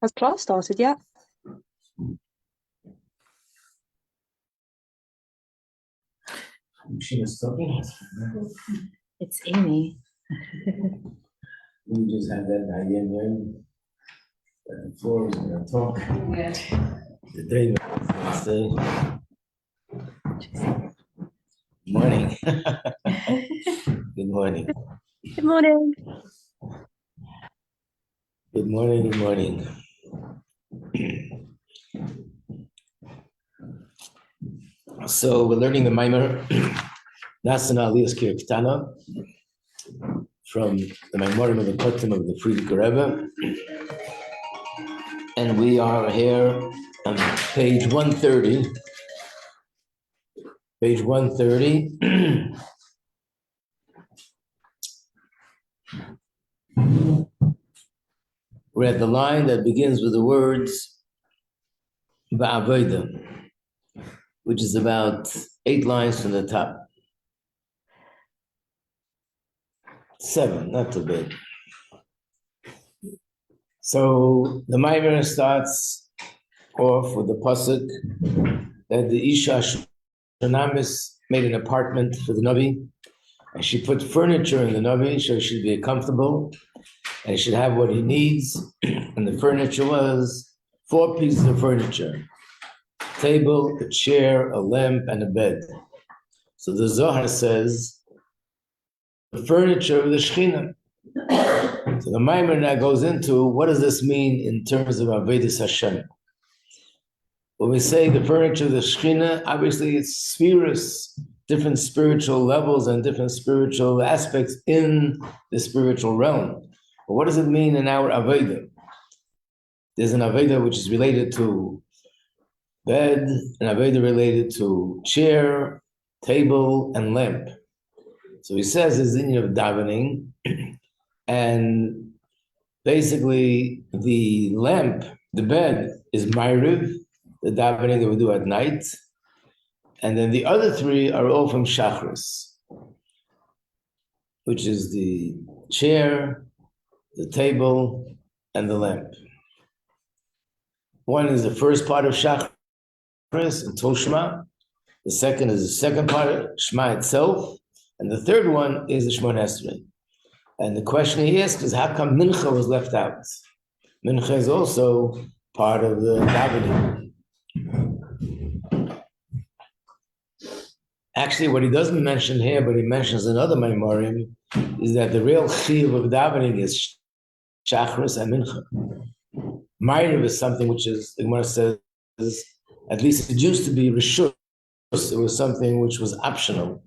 Has class started yet? She was talking. It's Amy. We just had that idea when the floor is going to talk. Yeah. The day say, good morning. Good morning. Good morning. Good morning. Good morning. So we're learning the Maimer Nasana Aliyas Kirktana from the Maimorim of the Kotim of the Frierdiker Rebbe. And we are here on page 130. Page 130. We're at the line that begins with the words Ba'avodah, which is about 8 lines from the top. 7, not too bad. So the Maimer starts off with the pasuk that the Isha Shunamis made an apartment for the Navi, and she put furniture in the Navi so he should be comfortable and he should have what he needs. And the furniture was 4 pieces of furniture: table, a chair, a lamp, and a bed. So the Zohar says the furniture of the Shekhinah. So the Maimer now goes into what does this mean in terms of Avodas Hashem. When we say the furniture of the Shekhinah, obviously it's spheres, different spiritual levels and different spiritual aspects in the spiritual realm. But what does it mean in our Avodah? There's an Avodah which is related to bed, an Avodah related to chair, table, and lamp. So he says it's in of davening, and basically the lamp, the bed, is Ma'ariv, the davening that we do at night, and then the other 3 are all from Shachris, which is the chair, the table, and the lamp. One is the first part of Shachris until Shema. The second is the second part of Shema itself, and the third one is the Shemona Esrei. And the question he asked is, how come Mincha was left out? Mincha is also part of the davening. Actually, what he doesn't mention here, but he mentions in other Maimorim, is that the real chiyuv of davening is Shachris and Mincha. Ma'ariv is something which is, the Gemara says, at least it used to be Rishus. It was something which was optional.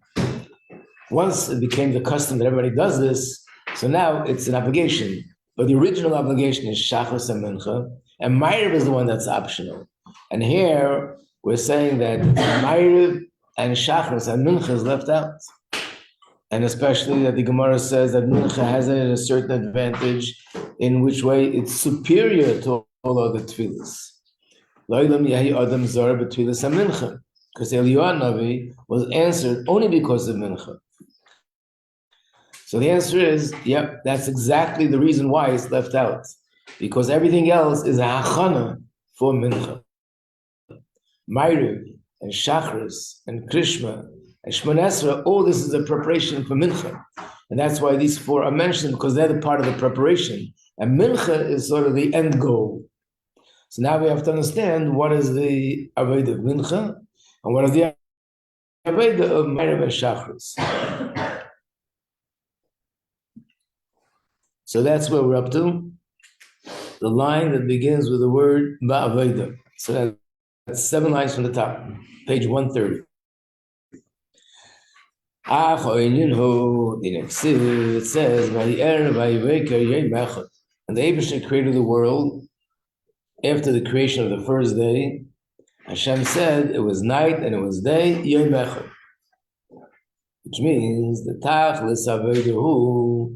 Once it became the custom that everybody does this, so now it's an obligation. But the original obligation is Shachris and Mincha, and Ma'ariv is the one that's optional. And here we're saying that Ma'ariv and Shachris and Mincha is left out. And especially that the Gemara says that Mincha has a certain advantage, in which way it's superior to all other tefillas. Lo'olam yahi adam zor b'tefillas ha-mincha, because Eliyahu Navi was answered only because of Mincha. So the answer is, yep, that's exactly the reason why it's left out, because everything else is a hachana for Mincha. Ma'ariv and Shachris and Krishma and Shemona Esrei, all this is a preparation for Mincha. And that's why these 4 are mentioned, because they're the part of the preparation. And Mincha is sort of the end goal. So now we have to understand what is the Avodah of Mincha and what is the Avodah of Ma'ariv and Shachris. So that's where we're up to. The line that begins with the word Ba'avodah. So that's 7 lines from the top, page 130. It says, and the Eibusher created the world after the creation of the first day. Hashem said it was night and it was day, Yom Echad. Which means the Tachlis Avodah,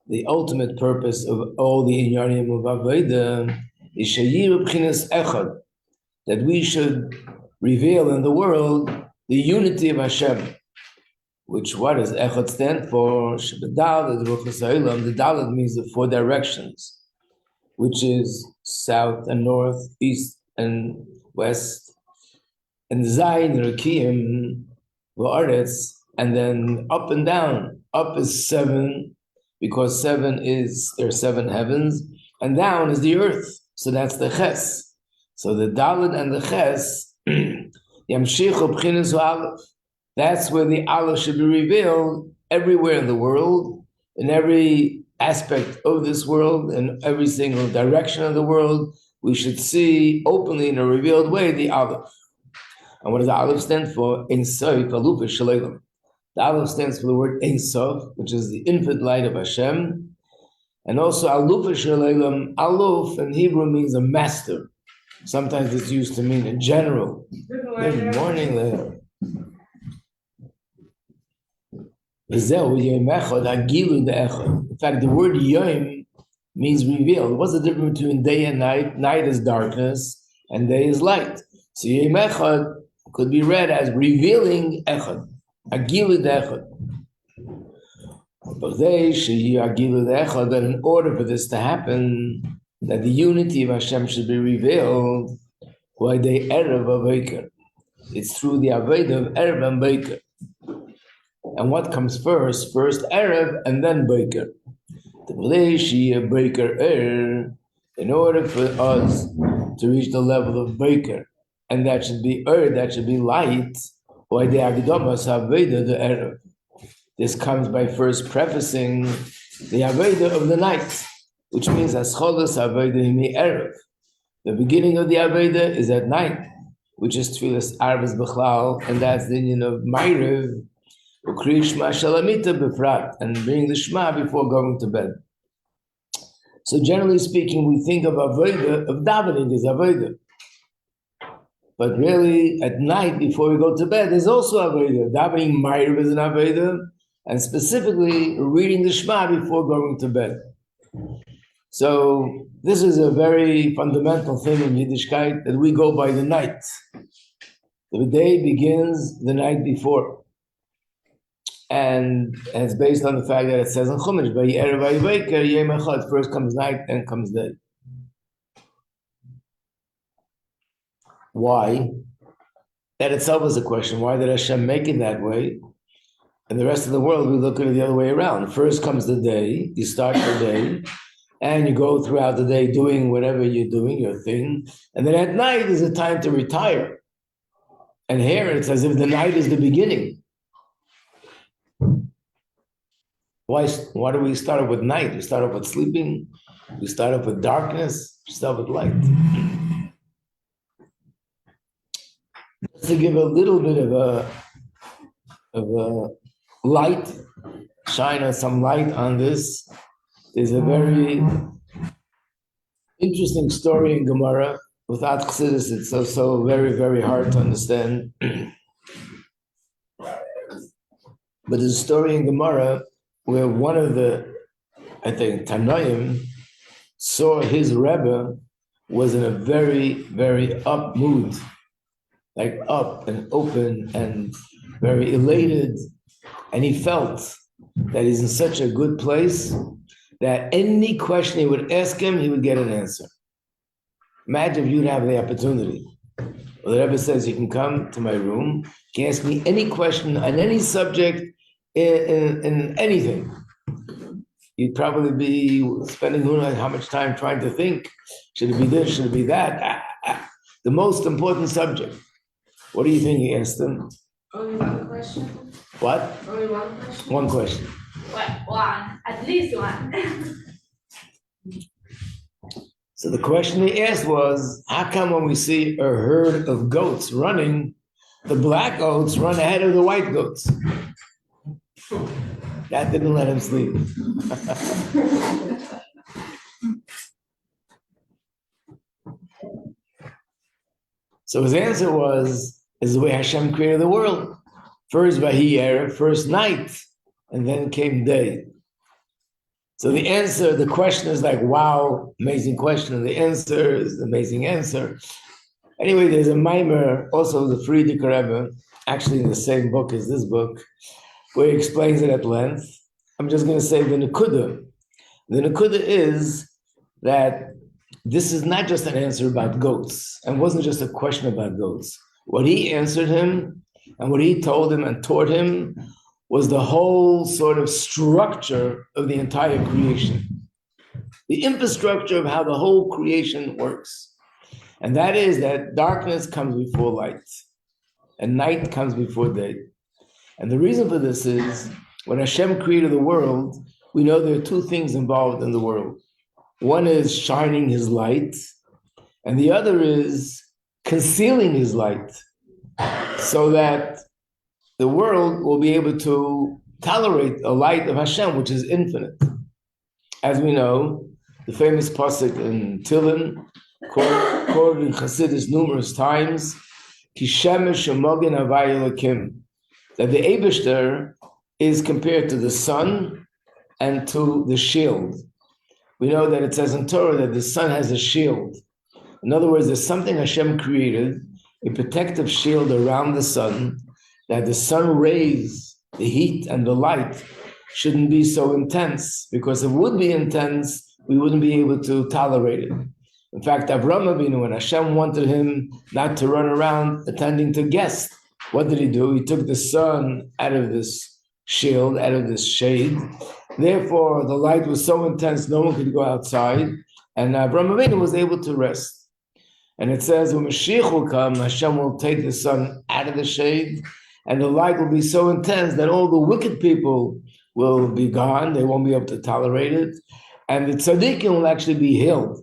the ultimate purpose of all the Inyanim of Avodah is Sheyir B'chinas Echad, that we should reveal in the world the unity of Hashem. Which, what does Echad stand for? The Dalet means the 4 directions. which is south and north, east and west, and Zayin Rekiim V'aretz, and then up and down. Up is 7, because 7 is, there are 7 heavens, and down is the earth. So that's the Ches. So the Dalet and the Ches, Yamshichu B'chinas Aleph. That's where the Aleph should be revealed everywhere in the world, in every aspect of this world, in every single direction of the world. We should see openly in a revealed way the Aleph. And what does the Aleph stand for? Ein Sof Alupa Shalom. The Aleph stands for the word Ein Sof, which is the infinite light of Hashem. And also Alupa Shalom. Aluf in Hebrew means a master. Sometimes it's used to mean a general. Good morning, Leah. In fact, the word Yom means revealed. What's the difference between day and night? Night is darkness and day is light. So Yom Echad could be read as revealing Echad, Agilu Echad. That in order for this to happen, that the unity of Hashem should be revealed, why they Erev Aveiker. It's through the Aveda of Erev and Beiker. And what comes first? First Erev and then Beiker. In order for us to reach the level of Beiker, and that should be that should be light, why the Agdomas Aveda the Erev. This comes by first prefacing the Aveda of the night, which means Ascholas Aveda Himi Erev. The beginning of the Aveda is at night, which is Tfilas Arvas Bechlal, and that's the union of Ma'ariv, Ukri Shma Shalamita Befrat, and bring the Shema before going to bed. So generally speaking, we think of Aveda, of davening as Aveda. But really, at night, before we go to bed, there's also Aveda. Davening Ma'ariv is an Aveda, and specifically reading the Shema before going to bed. So this is a very fundamental thing in Yiddishkeit, that we go by the night. The day begins the night before. And it's based on the fact that it says in Chumash, first comes night, then comes day. Why? That itself is a question. Why did Hashem make it that way? And the rest of the world, we look at it the other way around. First comes the day, you start your day, and you go throughout the day doing whatever you're doing, your thing. And then at night is a time to retire. And here it's as if the night is the beginning. Why do we start off with night? We start off with sleeping. We start off with darkness. We start with light. Just to give a little bit of a light, shine some light on this. There's a very interesting story in Gemara. Without Chassidus, it's so very, very hard to understand. But there's a story in Gemara where one of the, I think, Tanoim saw his Rebbe was in a very, very up mood, like up and open and very elated. And he felt that he's in such a good place that any question he would ask him, he would get an answer. Imagine if you'd have the opportunity. Well, the Rebbe says, you can come to my room, you can ask me any question on any subject, in anything. You'd probably be spending who knows how much time trying to think. Should it be this? Should it be that? The most important subject. What do you think he asked him? Only one question. What? Only one question. One question. One. At least one. So the question he asked was, how come when we see a herd of goats running, the black goats run ahead of the white goats? That didn't let him sleep. So his answer was, is the way Hashem created the world. First Vahi Erev, first night, and then came day. So the answer, the question is like, wow, amazing question. And the answer is the amazing answer. Anyway, there's a mimer, also the Friedrich Rebbe, actually in the same book as this book, where he explains it at length. I'm just going to say the Nakuda. The Nakuda is that this is not just an answer about goats, and wasn't just a question about goats. What he answered him and what he told him and taught him was the whole sort of structure of the entire creation, the infrastructure of how the whole creation works. And that is that darkness comes before light, and night comes before day. And the reason for this is when Hashem created the world, we know there are two things involved in the world. One is shining his light, and the other is concealing his light so that the world will be able to tolerate the light of Hashem, which is infinite. As we know, the famous pasuk in Tehillim, quoted in Chassidus numerous times, Ki shemesh shemogen havaya elokim, that the Eibishter is compared to the sun and to the shield. We know that it says in Torah that the sun has a shield. In other words, there's something Hashem created, a protective shield around the sun, that the sun rays, the heat and the light shouldn't be so intense, because if it would be intense, we wouldn't be able to tolerate it. In fact, Avraham Avinu, when Hashem wanted him not to run around attending to guests, what did he do? He took the sun out of this shield, out of this shade. Therefore, the light was so intense, no one could go outside, and Avraham Avinu was able to rest. And it says, when Mashiach will come, Hashem will take the sun out of the shade, and the light will be so intense that all the wicked people will be gone. They won't be able to tolerate it. And the tzaddikim will actually be healed.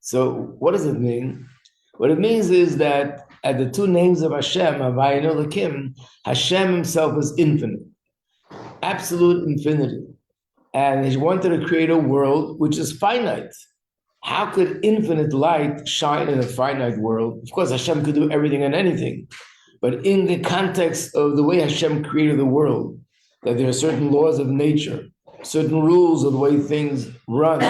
So what does it mean? What it means is that at the two names of Hashem, Havaya and Elokim, Hashem himself is infinite, absolute infinity. And he wanted to create a world which is finite. How could infinite light shine in a finite world? Of course, Hashem could do everything and anything. But in the context of the way Hashem created the world, that there are certain laws of nature, certain rules of the way things run,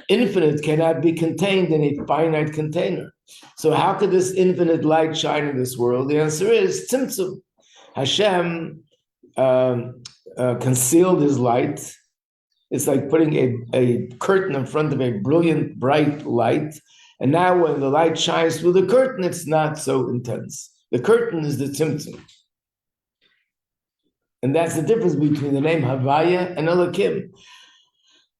infinite cannot be contained in a finite container. So how could this infinite light shine in this world? The answer is tzimtzum. Hashem concealed his light. It's like putting a curtain in front of a brilliant, bright light. And now when the light shines through the curtain, it's not so intense. The curtain is the tzimtzum. And that's the difference between the name Havaya and Elokim.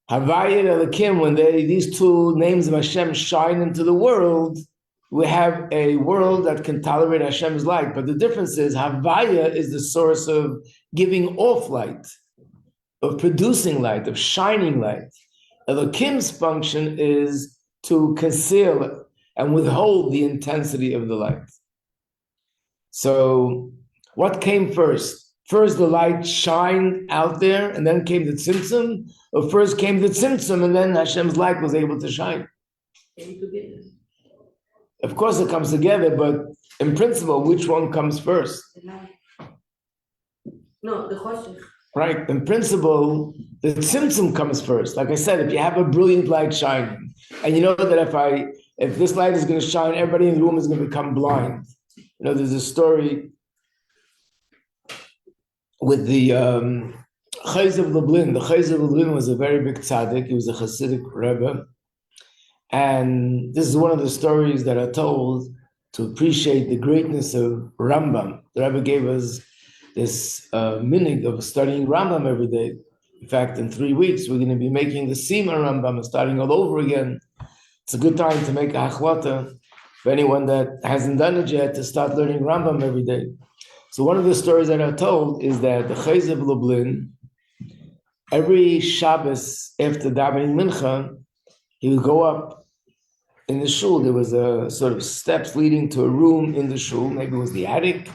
Havaya and Elokim, when these two names of Hashem shine into the world, we have a world that can tolerate Hashem's light. But the difference is Havaya is the source of giving off light, of producing light, of shining light. Elokim's function is to conceal and withhold the intensity of the light. So what came first? First the light shined out there and then came the tzimtzum, or first came the tzimtzum and then Hashem's light was able to shine? Of course it comes together, but in principle, which one comes first? No, the choshech. Right, in principle, the tzimtzum comes first. Like I said, if you have a brilliant light shining, and you know that if this light is going to shine, everybody in the room is going to become blind. You know, there's a story with the Chayz of Lublin. The Chayz of Lublin was a very big tzaddik. He was a Hasidic Rebbe. And this is one of the stories that are told to appreciate the greatness of Rambam. The Rebbe gave us this minhag of studying Rambam every day. In fact, in 3 weeks, we're going to be making the Sima Rambam and starting all over again. It's a good time to make a hachlata for anyone that hasn't done it yet, to start learning Rambam every day. So one of the stories that are told is that the Chayz of Lublin, every Shabbos after davening mincha, he would go up in the shul. There was a sort of steps leading to a room in the shul. Maybe it was the attic.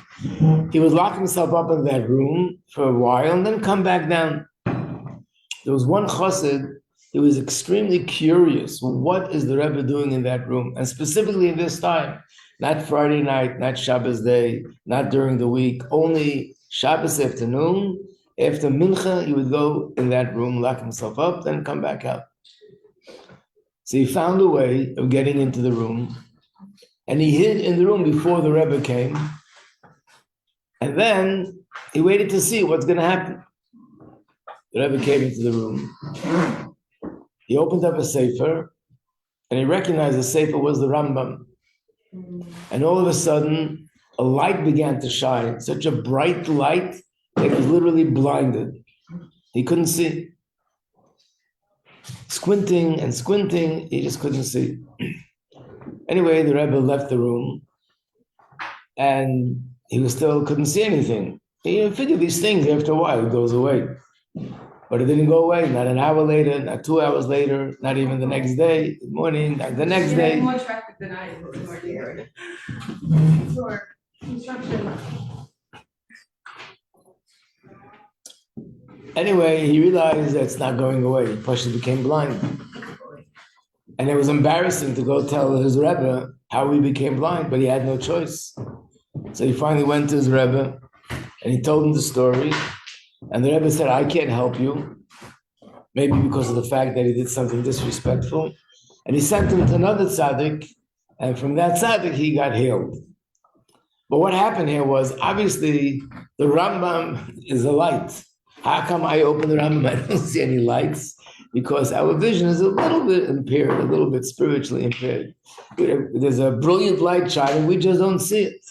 He would lock himself up in that room for a while and then come back down. There was one chassid. He was extremely curious. What is the Rebbe doing in that room? And specifically in this time, not Friday night, not Shabbos day, not during the week, only Shabbos afternoon. After mincha, he would go in that room, lock himself up, then come back out. So he found a way of getting into the room, and he hid in the room before the Rebbe came. And then he waited to see what's going to happen. The Rebbe came into the room. He opened up a sefer, and he recognized the sefer was the Rambam. And all of a sudden, a light began to shine, such a bright light that he was literally blinded. He couldn't see. Squinting and squinting, he just couldn't see. Anyway, the Rebbe left the room, and he still couldn't see anything. He figured these things, after a while, it goes away. But it didn't go away, not an hour later, not 2 hours later, not even the next day, good morning, not the next day. More traffic than I do. For construction. Anyway, he realized that it's not going away. Pasha became blind. And it was embarrassing to go tell his Rebbe how he became blind, but he had no choice. So he finally went to his Rebbe, and he told him the story. And the Rebbe said, I can't help you, maybe because of the fact that he did something disrespectful. And he sent him to another tzaddik, and from that tzaddik, he got healed. But what happened here was, obviously, the Rambam is a light. How come I open the Rambam, I don't see any lights? Because our vision is a little bit impaired, a little bit spiritually impaired. There's a brilliant light shining, we just don't see it.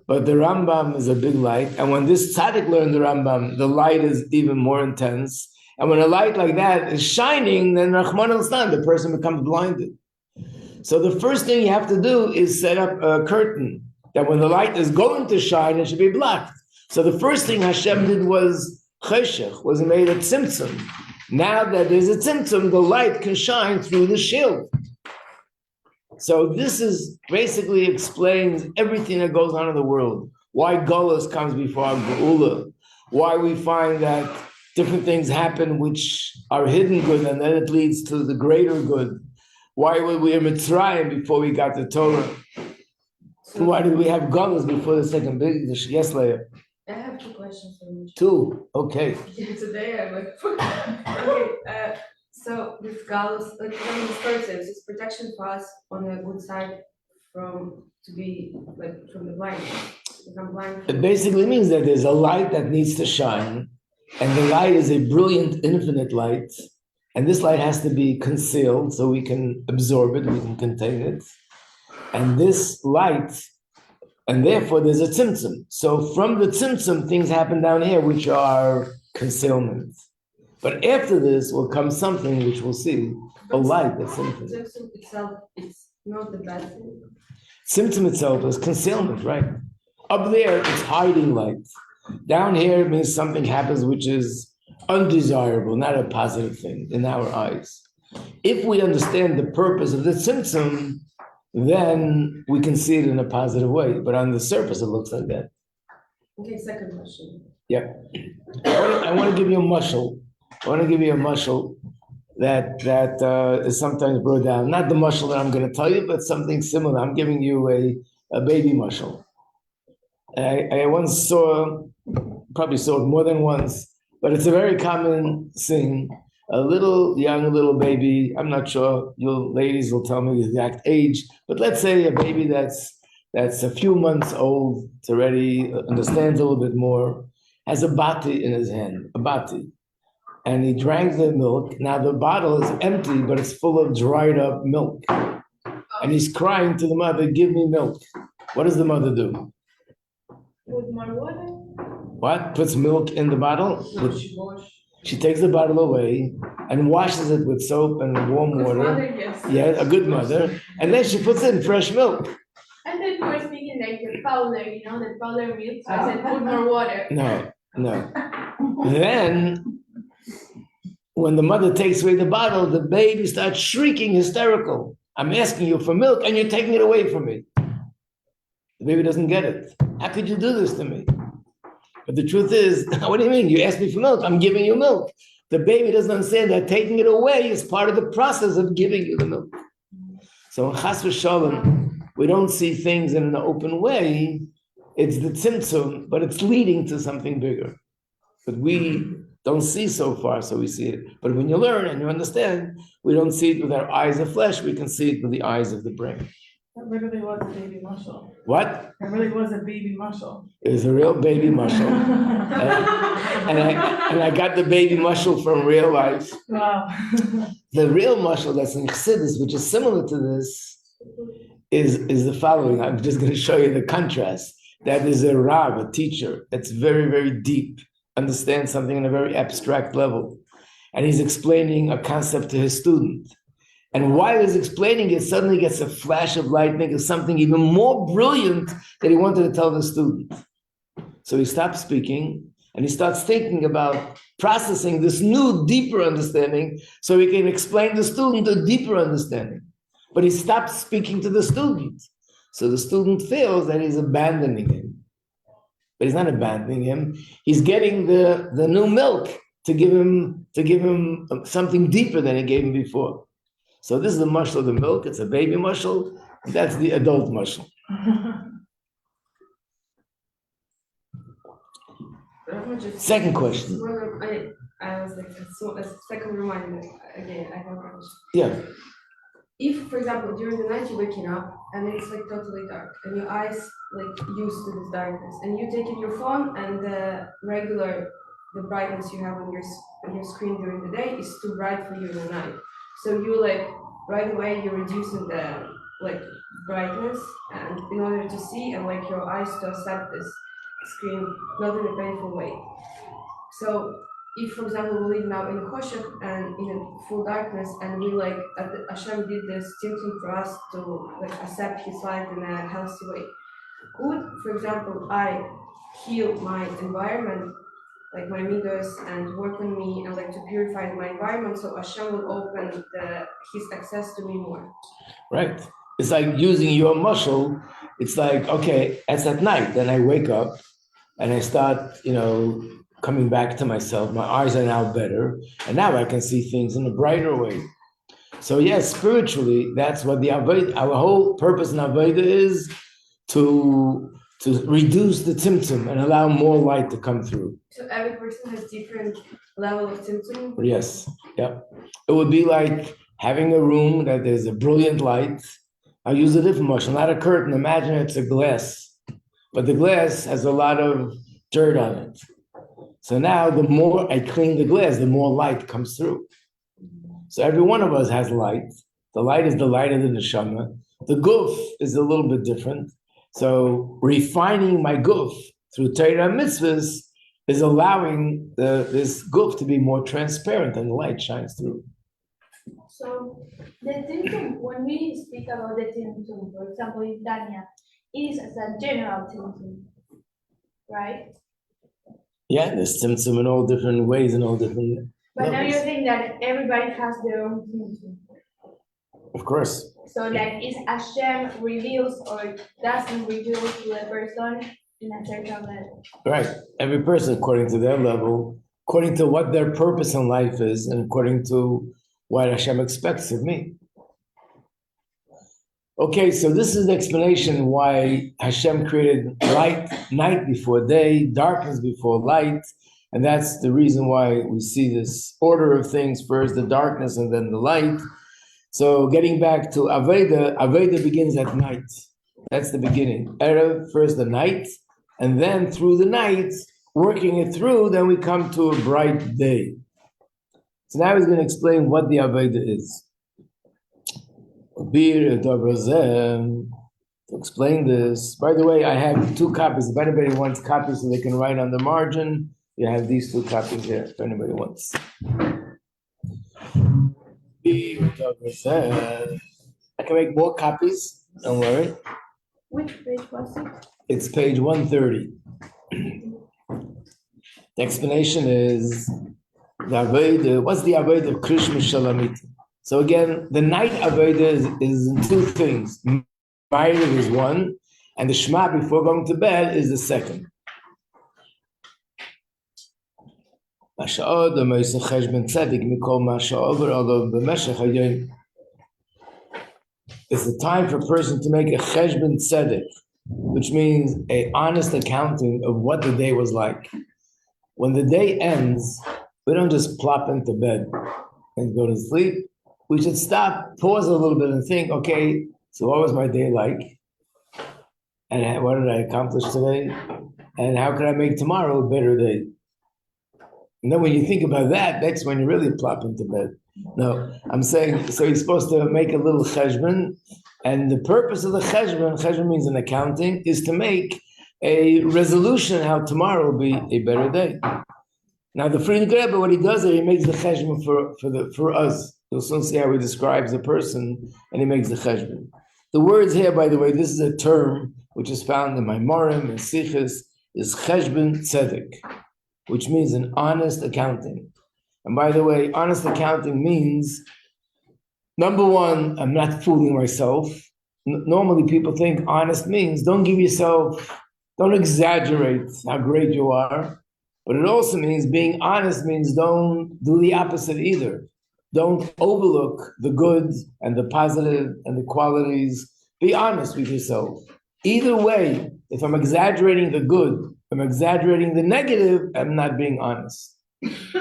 But the Rambam is a big light, and when this tzaddik learned the Rambam, the light is even more intense. And when a light like that is shining, then Rahman al-Islam, the person becomes blinded. So the first thing you have to do is set up a curtain, that when the light is going to shine, it should be blocked. So the first thing Hashem did was cheshech, was made a tzimtzum. Now that there's a tzimtzum, the light can shine through the shield. So this is basically explains everything that goes on in the world. Why Golus comes before Geula. Why we find that different things happen which are hidden good, and then it leads to the greater good. Why were we in Mitzrayim before we got the Torah? Why did we have Golus before the second big? Yes, Leah. I have 2 questions for you. 2, okay. Today I went. Okay, so this galus, like from the story says, it's protection for us on the good side from the blind. Become blind. It basically means that there's a light that needs to shine, and the light is a brilliant, infinite light, and this light has to be concealed so we can absorb it, we can contain it. And this light, and therefore there's a tzimtzum. So from the tzimtzum, things happen down here which are concealment. But after this will come something which we'll see, a light that's infinite. Symptom itself, it's not the bad thing. Symptom itself is concealment, right? Up there, it's hiding light. Down here, it means something happens which is undesirable, not a positive thing in our eyes. If we understand the purpose of the symptom, then we can see it in a positive way. But on the surface, it looks like that. Okay, second question. Yeah. I want to give you a mushal. I want to give you a mushal that is sometimes brought down. Not the mushal that I'm going to tell you, but something similar. I'm giving you a baby mushal. I once probably saw it more than once, but it's a very common thing. A young little baby, I'm not sure, you ladies will tell me the exact age, but let's say a baby that's a few months old, it's already understands a little bit more, has a bati in his hand, a bati. And he drank the milk. Now the bottle is empty, but it's full of dried up milk. And he's crying to the mother, give me milk. What does the mother do? With more water? What? Puts milk in the bottle? No, she wash. She takes the bottle away and washes it with soap and warm water. Mother, yes. Yeah, a good mother. And then she puts in fresh milk. I thought you were speaking like the powder, the powder milk. So I said put more water. No. Then, when the mother takes away the bottle, the baby starts shrieking hysterical. I'm asking you for milk and you're taking it away from me. The baby doesn't get it. How could you do this to me? But the truth is, what do you mean? You asked me for milk, I'm giving you milk. The baby doesn't understand that taking it away is part of the process of giving you the milk. So in Chas v'Shalom, we don't see things in an open way. It's the tzimtzum, but it's leading to something bigger. But we don't see so far, so we see it. But when you learn and you understand, we don't see it with our eyes of flesh, we can see it with the eyes of the brain. That literally was a baby mushel. What? It really was a baby mushel. It was a real baby mushel. and I got the baby mushel from real life. Wow. The real mushel that's in Chassidus, which is similar to this, is the following. I'm just going to show you the contrast. That is a Rav, a teacher, that's very, very deep, understands something on a very abstract level. And he's explaining a concept to his student. And while he's explaining it, suddenly gets a flash of lightning of something even more brilliant that he wanted to tell the student. So he stops speaking and he starts thinking about processing this new, deeper understanding so he can explain to the student a deeper understanding. But he stops speaking to the student. So the student feels that he's abandoning him. But he's not abandoning him. He's getting the new milk to give him something deeper than he gave him before. So this is the mushel of the milk. It's a baby mushel. That's the adult mushel. Second question. I was like, a second reminder again. I have a question. Yeah. If, for example, during the night you're waking up and it's like totally dark and your eyes like used to this darkness, and you take in your phone and the brightness you have on your screen during the day is too bright for you in the night. So you like right away you're reducing the like brightness and in order to see and like your eyes to accept this screen not in a painful way. So if, for example, we live now in Choshech and in a full darkness, and we like Hashem did this tzimtzum for us to like accept His light in a healthy way. Could, for example, I heal my environment, like my midos, and work on me and like to purify my environment, so Hashem will open His access to me more. Right. It's like using your muscle. It's like, okay, it's at night. Then I wake up and I start, coming back to myself. My eyes are now better. And now I can see things in a brighter way. So yes, spiritually, that's what the Avodah, our whole purpose in Avodah is to reduce the tzimtzum and allow more light to come through. So every person has different level of tzimtzum? Yes, yeah. It would be like having a room that there's a brilliant light. I'll use a different motion, not a curtain. Imagine it's a glass, but the glass has a lot of dirt on it. So now the more I clean the glass, the more light comes through. So every one of us has light. The light is the light of the neshama. The guf is a little bit different. So refining my guf through Torah and mitzvahs is allowing this guf to be more transparent and the light shines through. So the tzimtzum, when we speak about the tzimtzum, for example, in Dania, is as a general tzimtzum, right? Yeah, there's tzimtzum in all different ways and all different But now levels. you're saying that everybody has their own tzimtzum. Of course. So like is Hashem reveals or doesn't reveal to a person in a certain level? Right. Every person according to their level, according to what their purpose in life is, and according to what Hashem expects of me. Okay, so this is the explanation why Hashem created night before day, darkness before light, and that's the reason why we see this order of things, first the darkness and then the light. So getting back to Aveda begins at night. That's the beginning. Erev, first the night, and then through the night, working it through, then we come to a bright day. So now he's going to explain what the Aveda is. To explain this, by the way, I have 2 copies. If anybody wants copies so they can write on the margin, you have these 2 copies here, if anybody wants. I can make more copies, don't worry. Which page was it? It's page 130. The explanation is the Aveda. What's the Aveda of Krishma Shalamit? So again, the night Aveda is in 2 things. Ma'ariv is 1, and the Shema before going to bed is the second. It's the time for a person to make a cheshbon tzedek, which means an honest accounting of what the day was like. When the day ends, we don't just plop into bed and go to sleep. We should stop, pause a little bit and think, okay, So what was my day like? And what did I accomplish today? And how can I make tomorrow a better day? And then when you think about that, that's when you really plop into bed. No, I'm saying, so you're supposed to make a little cheshbon, and the purpose of the cheshbon means in accounting, is to make a resolution how tomorrow will be a better day. Now the Friedrich Rebbe, what he does is he makes the cheshbon for us. You'll soon see how he describes a person, and he makes the cheshbon. The words here, by the way, this is a term which is found in Maimorim and Sichos, is cheshbon tzedek, which means an honest accounting. And by the way, honest accounting means, number one, I'm not fooling myself. Normally people think honest means don't exaggerate how great you are. But it also means being honest means don't do the opposite either. Don't overlook the good and the positive and the qualities. Be honest with yourself. Either way, if I'm exaggerating the good, I'm exaggerating the negative, I'm not being honest.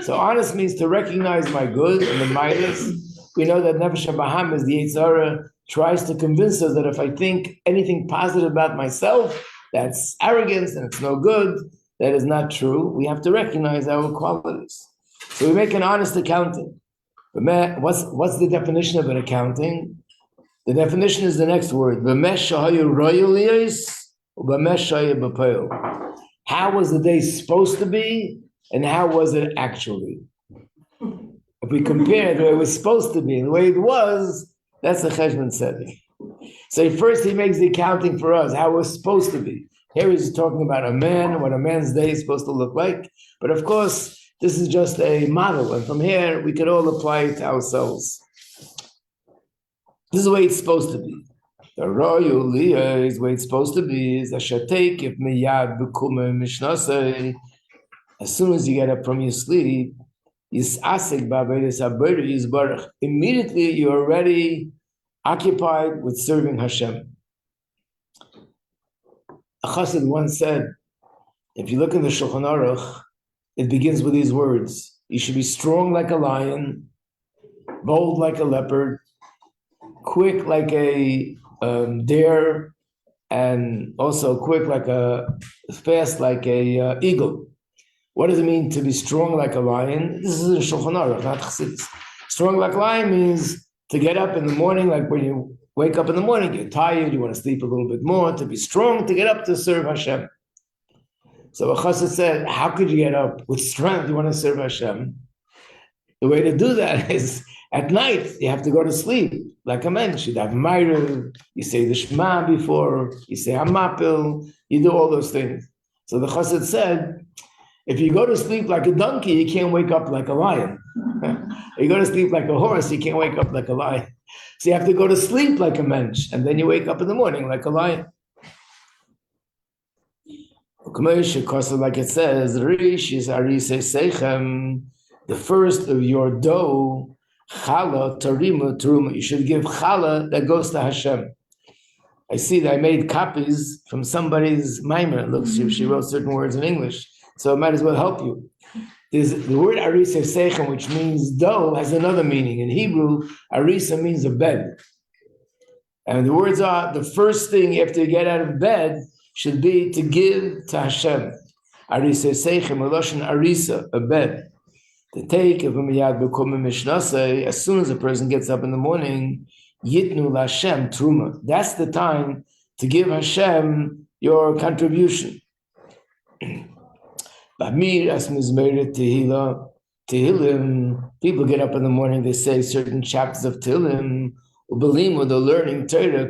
So honest means to recognize my good and the minus. We know that Nefesh HaBahamis, the Yetzer Hara, tries to convince us that if I think anything positive about myself, that's arrogance and it's no good. That is not true. We have to recognize our qualities. So we make an honest accounting. But what's the definition of an accounting? The definition is the next word. How was the day supposed to be, and how was it actually? If we compare the way it was supposed to be and the way it was, that's the cheshbon tzedek. So first he makes the accounting for us, how it was supposed to be. Here he's talking about a man, what a man's day is supposed to look like. But of course, this is just a model. And from here, we can all apply it to ourselves. This is the way it's supposed to be. The royal liyah is the way it's supposed to be. Is as soon as you get up from your sleep, immediately you're already occupied with serving Hashem. A Chassid once said, if you look in the Shulchan Aruch, it begins with these words: you should be strong like a lion, bold like a leopard, quick like a deer, and also fast like a eagle. What does it mean to be strong like a lion? This is in Shulchan Aruch, not Chassidus. Strong like a lion means to get up in the morning, like when you wake up in the morning, you're tired, you want to sleep a little bit more, to be strong, to get up to serve Hashem. So a Chassid said, how could you get up with strength? You want to serve Hashem. The way to do that is at night, you have to go to sleep. Like a mensch, you have Ma'ariv, you say the Shema before, you say Hamapil, you do all those things. So the Chassid said, if you go to sleep like a donkey, you can't wake up like a lion. If you go to sleep like a horse, you can't wake up like a lion. So you have to go to sleep like a mensch, and then you wake up in the morning like a lion. Like it says, the first of your dough, challah, tarima, teruma. You should give challah that goes to Hashem. I see that I made copies from somebody's mimer. It looks, she wrote certain words in English, so it might as well help you. The word arisa seichem, which means dough, has another meaning. In Hebrew, arisa means a bed. And the words are, the first thing after you get out of bed should be to give to Hashem. Arisa seichem, eloshen arisa, a bed. To take, as soon as a person gets up in the morning, yitnu l'Hashem truma. That's the time to give Hashem your contribution. Tehillim, people get up in the morning, they say certain chapters of Tehillim, they're learning Torah,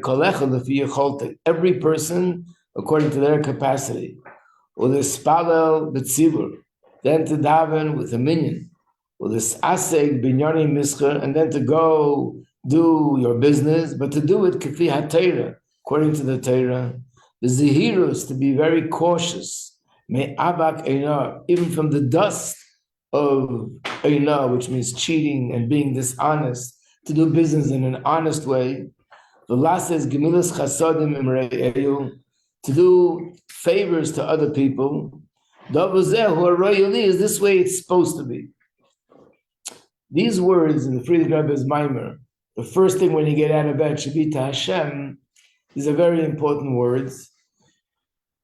every person according to their capacity. Then to daven with a minyan. And then to go do your business, but to do it kafi ha-Torah, according to the Torah. The zihirus, to be very cautious. May abak eina, even from the dust of eina, which means cheating and being dishonest, to do business in an honest way. The last is gemilas chasadim imre'eyu, to do favors to other people. Is this way it's supposed to be. These words in the Friedrich Rebbe's Maimer the first thing when you get out of bed should be to Hashem. These are very important words.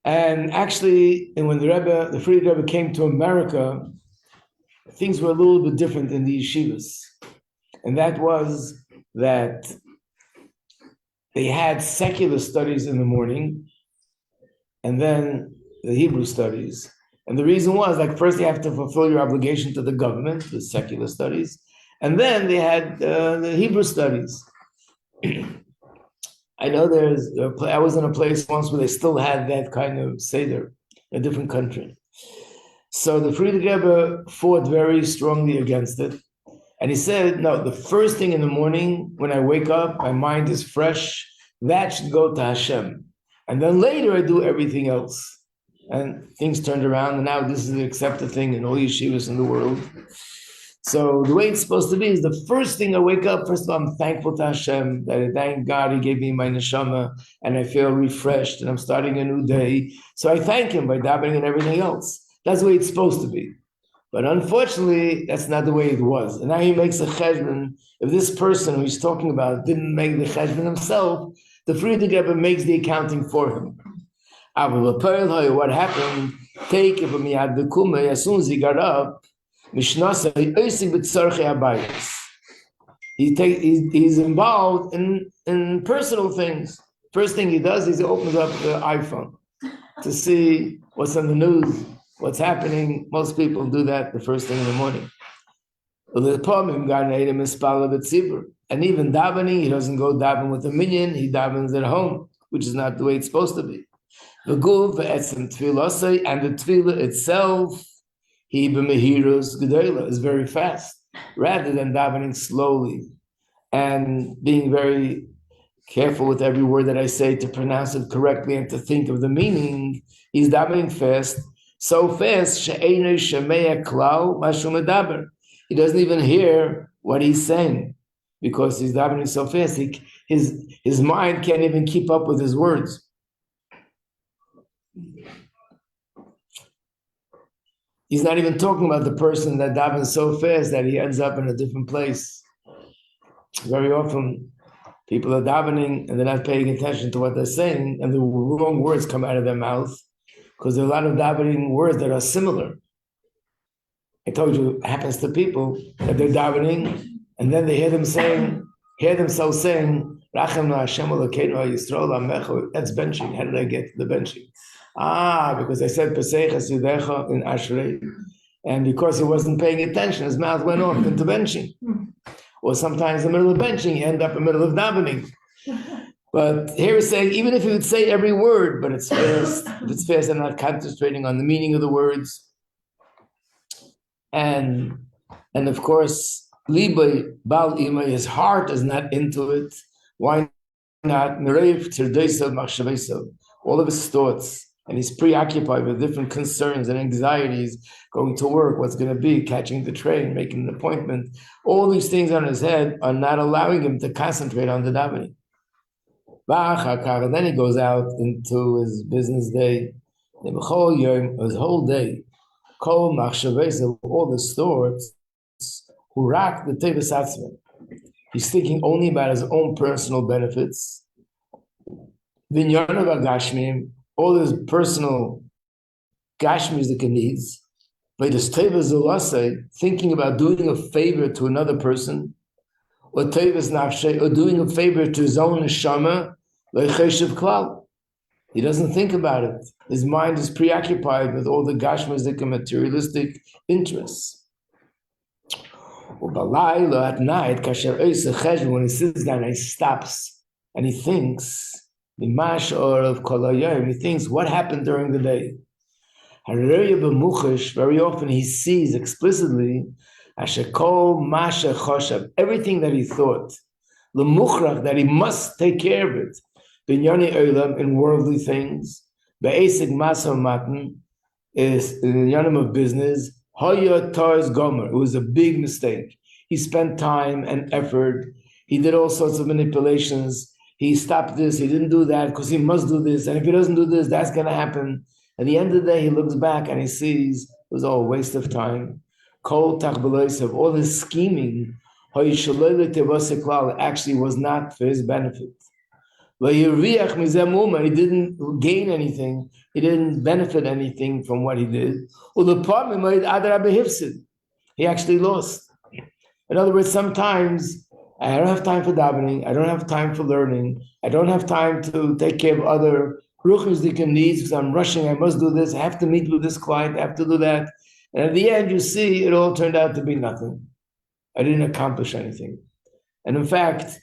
And actually, and when the Frierdiker Rebbe came to America, things were a little bit different in the yeshivas. And that was that they had secular studies in the morning and then the Hebrew studies. And the reason was, like, first you have to fulfill your obligation to the government, the secular studies, and then they had the Hebrew studies. I know I was in a place once where they still had that kind of Seder, a different country. So the Frierdiker Rebbe fought very strongly against it. And he said, no, the first thing in the morning, when I wake up, my mind is fresh, that should go to Hashem. And then later I do everything else. And things turned around, and now this is the accepted thing in all yeshivas in the world. So the way it's supposed to be is the first thing I wake up, first of all, I'm thankful to Hashem, that I thank God He gave me my neshama, and I feel refreshed, and I'm starting a new day. So I thank Him by davening and everything else. That's the way it's supposed to be. But unfortunately, that's not the way it was. And now he makes a cheshbon. If this person who he's talking about didn't make the cheshbon himself, the Frierdiker Rebbe makes the accounting for him. What happened? Take it from Yad Bekume, as soon as he got up, he's involved in personal things. First thing he does is he opens up the iPhone to see what's on the news, what's happening. Most people do that the first thing in the morning. And even davening, he doesn't go daven with a minyan, he davens at home, which is not the way it's supposed to be. The guf and the tefillah itself, is very fast, rather than davening slowly and being very careful with every word that I say to pronounce it correctly and to think of the meaning. He's davening fast, so fast, he doesn't even hear what he's saying because he's davening so fast. His mind can't even keep up with his words. He's not even talking about the person that davens so fast that he ends up in a different place. Very often, people are davening and they're not paying attention to what they're saying, and the wrong words come out of their mouth because there are a lot of davening words that are similar. I told you it happens to people that they're davening and then they hear themselves saying, Racham Hashem Elokeinu Yisrael Amecha. That's benching. How did I get to the benching? Because I said Pesach Hasidecha in Ashrei, and because he wasn't paying attention, his mouth went off into benching. Or sometimes in the middle of benching, you end up in the middle of davening. But here he's saying, even if he would say every word, but it's fast, if it's fast, I'm not concentrating on the meaning of the words. And of course, Libay Bal Ima, his heart is not into it. Why not? All of his thoughts, and he's preoccupied with different concerns and anxieties, going to work, what's going to be, catching the train, making an appointment. All these things on his head are not allowing him to concentrate on the davening. And then he goes out into his business day, his whole day, all the thoughts, hurak the tevis atzmei. He's thinking only about his own personal benefits. Vinyanav agashmim, all his personal gashmizik needs. But his tevis zulasei, thinking about doing a favor to another person, or tevis nafshe, or doing a favor to his own neshama, leicheshev klal. He doesn't think about it. His mind is preoccupied with all the gashmizik and materialistic interests. At night, when he sits down, he stops and he thinks, he thinks, what happened during the day? Very often he sees explicitly everything that he thought, that he must take care of it, in worldly things, is in the yanim of business. It was a big mistake. He spent time and effort. He did all sorts of manipulations. He stopped this. He didn't do that because he must do this. And if he doesn't do this, that's going to happen. At the end of the day, he looks back and he sees it was all a waste of time. Kol tachbeloisav, all his scheming, actually was not for his benefit. He didn't gain anything. He didn't benefit anything from what he did. He actually lost. In other words, sometimes I don't have time for davening. I don't have time for learning. I don't have time to take care of other ruchnistic needs because I'm rushing. I must do this. I have to meet with this client. I have to do that. And at the end, you see, it all turned out to be nothing. I didn't accomplish anything. And in fact,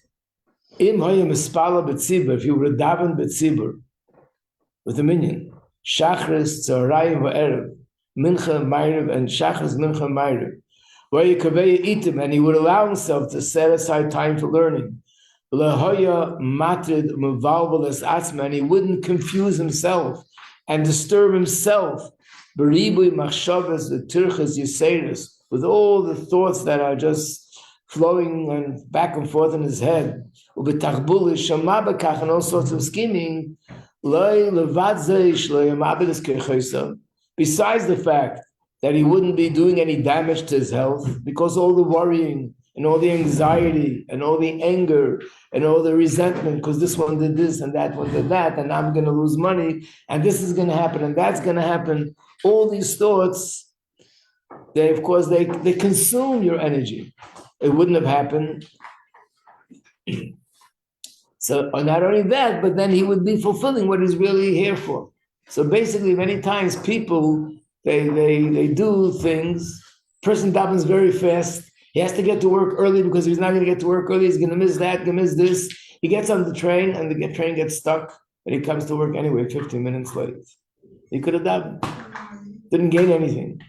if you were daven b'tzibur with a minyan, shachris, tzarayim, v'erev, mincha, ma'ariv, and shachris, mincha, ma'ariv, where you itim, and he would allow himself to set aside time for learning. And he wouldn't confuse himself and disturb himself with all the thoughts that are just flowing and back and forth in his head, and all sorts of scheming. Besides the fact that he wouldn't be doing any damage to his health, because all the worrying and all the anxiety and all the anger and all the resentment, because this one did this and that one did that, and I'm going to lose money, and this is going to happen and that's going to happen. All these thoughts, they consume your energy. It wouldn't have happened. So not only that, but then he would be fulfilling what he's really here for. So basically, many times people, they do things. Person davens very fast. He has to get to work early because if he's not going to get to work early, he's going to miss that, going to miss this. He gets on the train and the train gets stuck, and he comes to work anyway 15 minutes late. He could have davened. Didn't gain anything.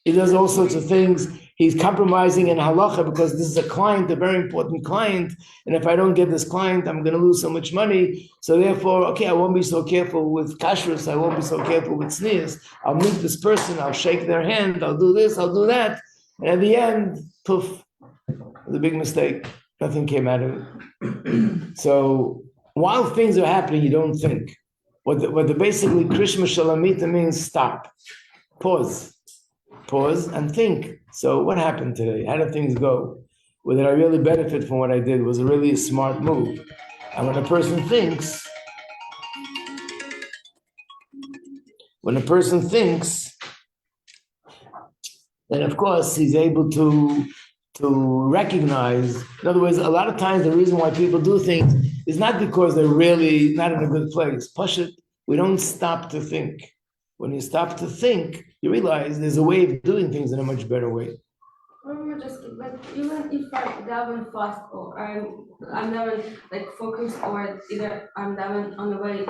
He does all sorts of things. He's compromising in halacha because this is a client, a very important client, and if I don't get this client, I'm going to lose so much money. So therefore, okay, I won't be so careful with kashrus, I won't be so careful with tznius. I'll meet this person, I'll shake their hand, I'll do this, I'll do that. And at the end, poof, the big mistake. Nothing came out of it. So while things are happening, you don't think. What the basically Krishma Shalamita means, stop, pause and think. So what happened today? How did things go? Whether I really benefit from what I did was really a smart move. And when a person thinks, then of course he's able to recognize. In other words, a lot of times the reason why people do things is not because they're really not in a good place. Pashut, we don't stop to think. When you stop to think, you realize there's a way of doing things in a much better way. Like even if I daven fast or I'm never like focused, or either I'm daven on the way to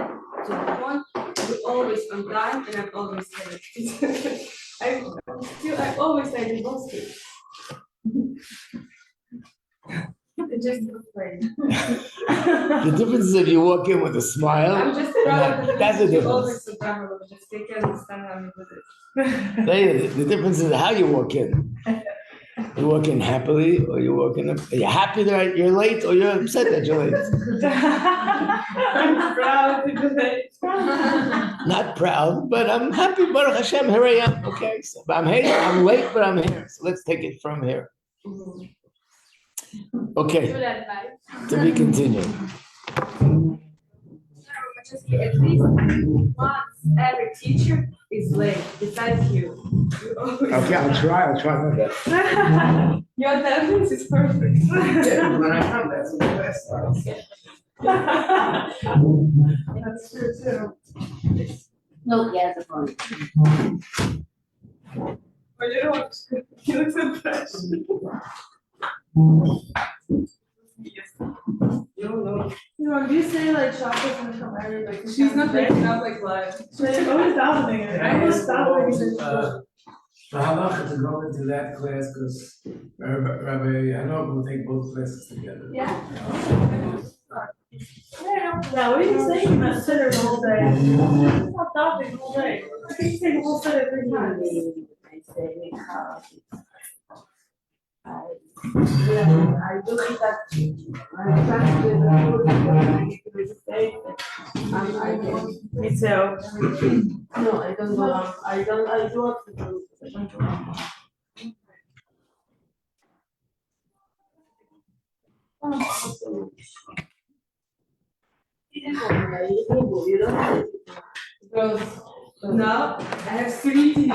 the point, I'm always on time and I'm always late. I always like in both cases. It's just afraid. The difference is if you walk in with a smile. I'm just proud of that's the difference. Always so proud of just they can understand how you do this. The difference is how you walk in. You walk in happily, or you walk in. Are you happy that you're late, or you're upset that you're late? I'm proud to be late. Not proud, but I'm happy. Baruch Hashem, here I am. Okay, so I'm here. I'm late, but I'm here. So let's take it from here. Okay. To be continued. At least once every teacher is late, besides you. Okay, I'll try my best. Your attendance is perfect. Yeah, when I come, that's the best. That's true too. No, yeah, the phone. But you don't. He looks so fresh. You don't know. You know, do you say like chocolate's gonna come every like? She's not making up like live. She's always doubting it. I always stop when you say For halacha to go into that class, because Rabbi, I know we'll take both classes together. Yeah. Yeah, what are you saying? You're not sitter the whole day. It's not stopping the whole day. I can say the whole sitter 3 times. Yeah, I do think that I'm trying to do the mistake. Me too. No, I don't go wrong. I do what to do. I don't go wrong. Girls, now I have 3 teeth.